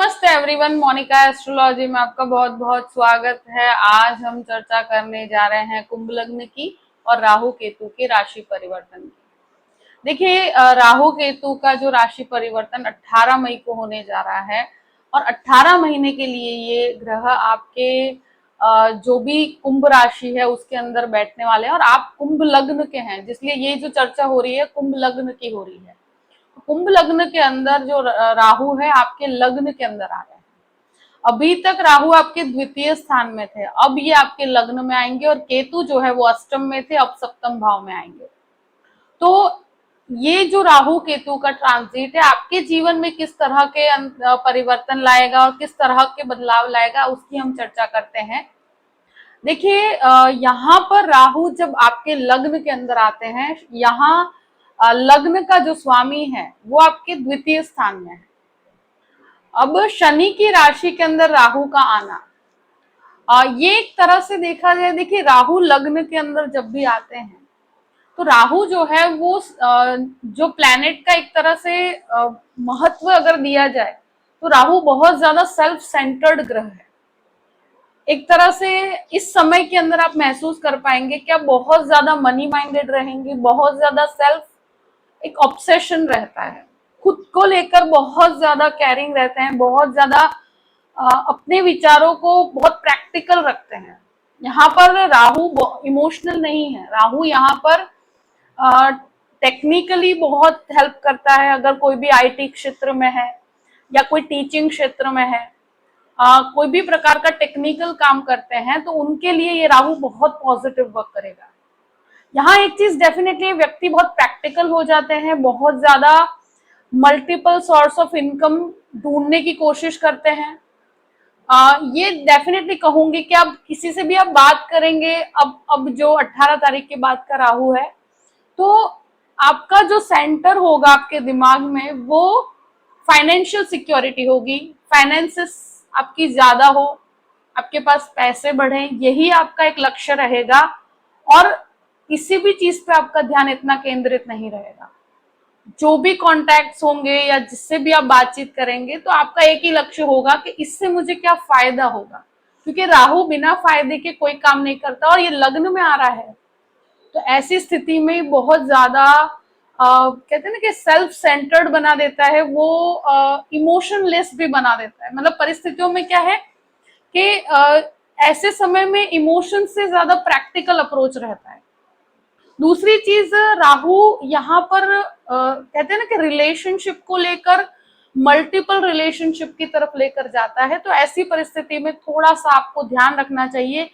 नमस्ते everyone, Monika astrology में आपका बहुत बहुत स्वागत है। आज हम चर्चा करने जा रहे हैं कुंभ लग्न की और राहु केतु के राशि परिवर्तन की। देखिए, राहु केतु का जो राशि परिवर्तन 18 मई को होने जा रहा है और 18 महीने के लिए ये ग्रह आपके जो भी कुंभ राशि है उसके अंदर बैठने वाले हैं और आप कुंभ लग्न के हैं, जिसलिए ये जो चर्चा हो रही है कुंभ लग्न की हो रही है। कुंभ लग्न के अंदर जो राहु है आपके लग्न के अंदर आ रहे हैं। अभी तक राहु आपके द्वितीय स्थान में थे, अब ये आपके लग्न में आएंगे और केतु जो है वो अष्टम में थे, अब सप्तम भाव में आएंगे। तो ये जो राहु केतु का ट्रांजिट है आपके जीवन में किस तरह के परिवर्तन लाएगा और किस तरह के बदलाव लाएगा उसकी हम चर्चा करते हैं। देखिए, यहाँ पर राहु जब आपके लग्न के अंदर आते हैं, यहाँ लग्न का जो स्वामी है वो आपके द्वितीय स्थान में है। अब शनि की राशि के अंदर राहु का आना, ये एक तरह से देखा जाए, देखिए राहु लग्न के अंदर जब भी आते हैं तो राहु जो है वो जो प्लैनेट का एक तरह से महत्व अगर दिया जाए तो राहु बहुत ज्यादा सेल्फ सेंटर्ड ग्रह है। एक तरह से इस समय के अंदर आप महसूस कर पाएंगे कि आप बहुत ज्यादा मनी माइंडेड रहेंगे, बहुत ज्यादा सेल्फ एक ऑब्सेशन रहता है, खुद को लेकर बहुत ज्यादा केयरिंग रहते हैं, बहुत ज्यादा अपने विचारों को बहुत प्रैक्टिकल रखते हैं। यहाँ पर राहु इमोशनल नहीं है, राहु यहाँ पर टेक्निकली बहुत हेल्प करता है। अगर कोई भी आईटी क्षेत्र में है या कोई टीचिंग क्षेत्र में है, कोई भी प्रकार का टेक्निकल काम करते हैं तो उनके लिए ये राहु बहुत पॉजिटिव वर्क करेगा। यहाँ एक चीज डेफिनेटली, व्यक्ति बहुत प्रैक्टिकल हो जाते हैं, बहुत ज्यादा मल्टीपल सोर्स ऑफ इनकम ढूंढने की कोशिश करते हैं। ये डेफिनेटली कहूंगी कि आप किसी से भी आप बात करेंगे, अब जो 18 तारीख के बाद का राहु है, तो आपका जो सेंटर होगा आपके दिमाग में वो फाइनेंशियल सिक्योरिटी होगी, फाइनेंसेस आपकी ज्यादा हो, आपके पास पैसे बढ़े, यही आपका एक लक्ष्य रहेगा और किसी भी चीज पे आपका ध्यान इतना केंद्रित नहीं रहेगा। जो भी कॉन्टैक्ट्स होंगे या जिससे भी आप बातचीत करेंगे तो आपका एक ही लक्ष्य होगा कि इससे मुझे क्या फायदा होगा, क्योंकि राहु बिना फायदे के कोई काम नहीं करता और ये लग्न में आ रहा है। तो ऐसी स्थिति में बहुत ज्यादा कहते हैं ना कि सेल्फ सेंटर्ड बना देता है, वो इमोशनलेस भी बना देता है। मतलब परिस्थितियों में क्या है कि ऐसे समय में इमोशन से ज्यादा प्रैक्टिकल अप्रोच रहता है। दूसरी चीज, राहु यहाँ पर कहते हैं ना कि रिलेशनशिप को लेकर मल्टीपल रिलेशनशिप की तरफ लेकर जाता है। तो ऐसी परिस्थिति में थोड़ा सा आपको ध्यान रखना चाहिए।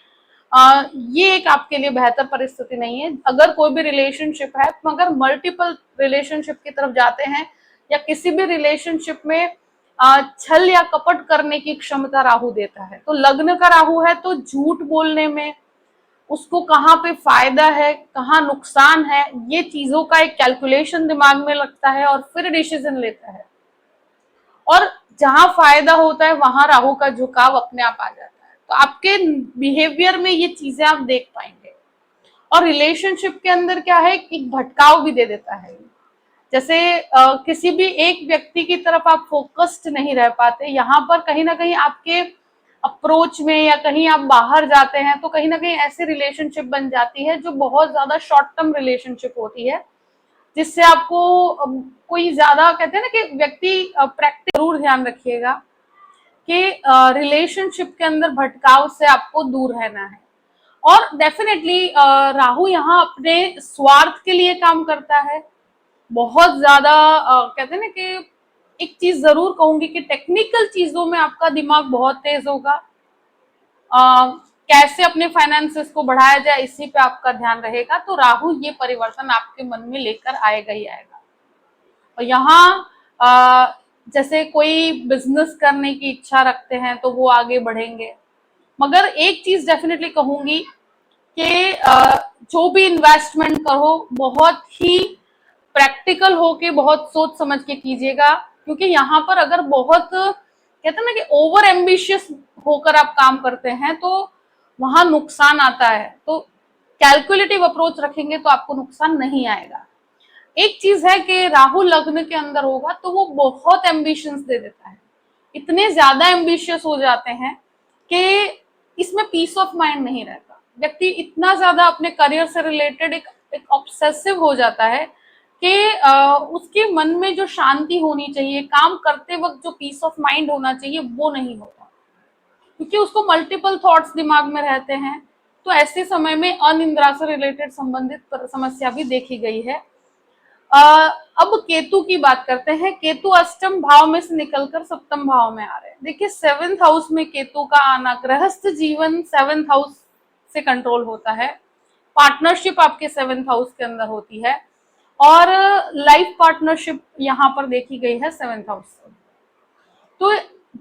ये एक आपके लिए बेहतर परिस्थिति नहीं है। अगर कोई भी रिलेशनशिप है, मगर मल्टीपल रिलेशनशिप की तरफ जाते हैं या किसी भी रिलेशनशिप में छल या कपट करने की क्षमता राहु देता है। तो लग्न का राहु है तो झूठ बोलने में, उसको कहाँ पे फायदा है कहाँ नुकसान है, ये चीजों का एक कैलकुलेशन दिमाग में लगता है और फिर डिसीजन लेता है। और जहां फायदा होता है वहां राहु का झुकाव अपने आप आ जाता है। तो आपके बिहेवियर में ये चीजें आप देख पाएंगे। और रिलेशनशिप के अंदर क्या है, एक भटकाव भी दे देता है। जैसे किसी भी एक व्यक्ति की तरफ आप फोकस्ड नहीं रह पाते, यहाँ पर कहीं ना कहीं आपके अप्रोच में या कहीं आप बाहर जाते हैं तो कहीं ना कहीं ऐसी रिलेशनशिप बन जाती है जो बहुत ज्यादा शॉर्ट टर्म रिलेशनशिप होती है, जिससे आपको कोई ज्यादा, कहते हैं ना कि व्यक्ति प्रैक्टिस जरूर ध्यान रखिएगा कि रिलेशनशिप के अंदर भटकाव से आपको दूर रहना है। और डेफिनेटली राहु यहाँ अपने स्वार्थ के लिए काम करता है बहुत ज्यादा। कहते हैं ना कि एक चीज जरूर कहूंगी कि टेक्निकल चीजों में आपका दिमाग बहुत तेज होगा। कैसे अपने फाइनेंसेस को बढ़ाया जाए इसी पे आपका ध्यान रहेगा। तो राहु ये परिवर्तन आपके मन में लेकर आएगा ही आएगा। और यहाँ जैसे कोई बिजनेस करने की इच्छा रखते हैं तो वो आगे बढ़ेंगे। मगर एक चीज डेफिनेटली कहूंगी कि जो भी इन्वेस्टमेंट करो बहुत ही प्रैक्टिकल होके बहुत सोच समझ के कीजिएगा, क्योंकि यहाँ पर अगर बहुत कहते हैं ना कि ओवर एम्बिशियस होकर आप काम करते हैं तो वहां नुकसान आता है। तो कैलकुलेटिव अप्रोच रखेंगे तो आपको नुकसान नहीं आएगा। एक चीज है कि राहु लग्न के अंदर होगा तो वो बहुत एम्बिशंस दे देता है, इतने ज्यादा एम्बिशियस हो जाते हैं कि इसमें पीस ऑफ माइंड नहीं रहता। व्यक्ति इतना ज्यादा अपने करियर से रिलेटेड एक ऑब्सेसिव हो जाता है कि उसके मन में जो शांति होनी चाहिए, काम करते वक्त जो पीस ऑफ माइंड होना चाहिए, वो नहीं होता, क्योंकि उसको मल्टीपल थॉट्स दिमाग में रहते हैं। तो ऐसे समय में अनिद्रा से रिलेटेड संबंधित समस्या भी देखी गई है। अब केतु की बात करते हैं। केतु अष्टम भाव में से निकलकर सप्तम भाव में आ रहे हैं। देखिए 7th हाउस में केतु का आना, गृहस्थ जीवन 7th हाउस से कंट्रोल होता है, पार्टनरशिप आपके 7th हाउस के अंदर होती है, और लाइफ पार्टनरशिप यहाँ पर देखी गई है 7th हाउस से। तो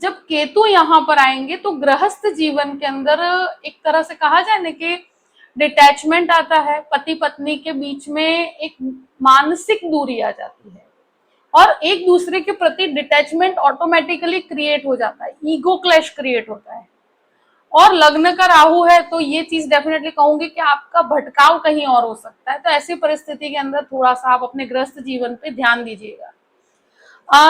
जब केतु यहाँ पर आएंगे तो गृहस्थ जीवन के अंदर एक तरह से कहा जाए ना कि डिटैचमेंट आता है, पति पत्नी के बीच में एक मानसिक दूरी आ जाती है और एक दूसरे के प्रति डिटैचमेंट ऑटोमेटिकली क्रिएट हो जाता है, ईगो क्लैश क्रिएट होता है। और लग्न का राहु है तो ये चीज डेफिनेटली कहूंगी कि आपका भटकाव कहीं और हो सकता है। तो ऐसी परिस्थिति के अंदर थोड़ा सा आप अपने गृहस्थ जीवन पे ध्यान दीजिएगा।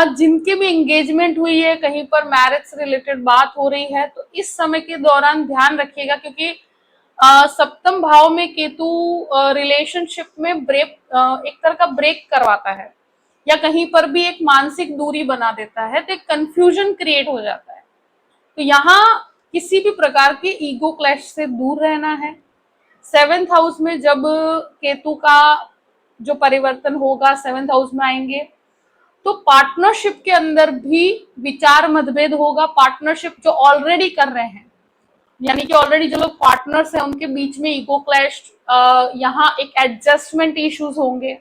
जिनकी भी एंगेजमेंट हुई है, कहीं पर मैरिज से रिलेटेड बात हो रही है, तो इस समय के दौरान ध्यान रखिएगा, क्योंकि सप्तम भाव में केतु रिलेशनशिप में ब्रेक, एक तरह का ब्रेक करवाता है या कहीं पर भी एक मानसिक दूरी बना देता है, तो एक कंफ्यूजन क्रिएट हो जाता है। तो यहाँ किसी भी प्रकार के ईगो क्लैश से दूर रहना है। 7th हाउस में जब केतु का जो परिवर्तन होगा, 7th हाउस में आएंगे तो पार्टनरशिप के अंदर भी विचार मतभेद होगा। पार्टनरशिप जो ऑलरेडी कर रहे हैं, यानी कि ऑलरेडी जो लोग पार्टनर्स हैं, उनके बीच में ईगो क्लैश, यहाँ एक एडजस्टमेंट इश्यूज होंगे।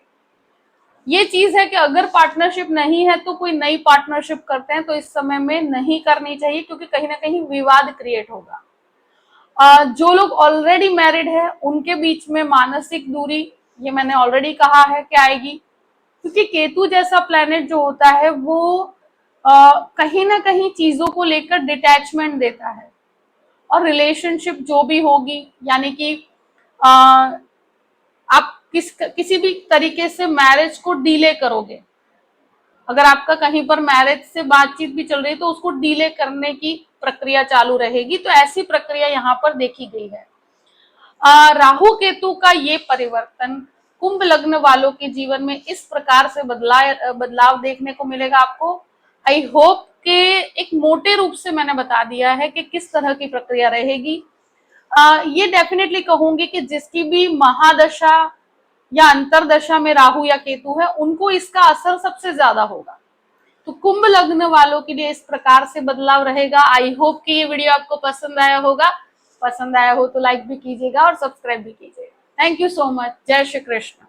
ये चीज है कि अगर पार्टनरशिप नहीं है तो कोई नई पार्टनरशिप करते हैं तो इस समय में नहीं करनी चाहिए, क्योंकि कहीं ना कहीं विवाद क्रिएट होगा। जो लोग ऑलरेडी मैरिड है उनके बीच में मानसिक दूरी, ये मैंने ऑलरेडी कहा है कि आएगी, क्योंकि केतु जैसा प्लेनेट जो होता है वो कहीं ना कहीं चीजों को लेकर डिटैचमेंट देता है। और रिलेशनशिप जो भी होगी, यानी कि आप किसी भी तरीके से मैरिज को डिले करोगे, अगर आपका कहीं पर मैरिज से बातचीत भी चल रही है तो उसको डिले करने की प्रक्रिया चालू रहेगी। तो ऐसी प्रक्रिया यहाँ पर देखी गई है। राहु केतु का ये परिवर्तन कुंभ लग्न वालों के जीवन में इस प्रकार से बदलाव देखने को मिलेगा आपको। आई होप कि एक मोटे रूप से मैंने बता दिया है कि किस तरह की प्रक्रिया रहेगी। ये डेफिनेटली कहूंगी कि जिसकी भी महादशा या अंतरदशा में राहु या केतु है, उनको इसका असर सबसे ज्यादा होगा। तो कुंभ लग्न वालों के लिए इस प्रकार से बदलाव रहेगा। आई होप कि ये वीडियो आपको पसंद आया होगा। पसंद आया हो तो लाइक भी कीजिएगा और सब्सक्राइब भी कीजिएगा। Thank you so much. जय श्री कृष्ण।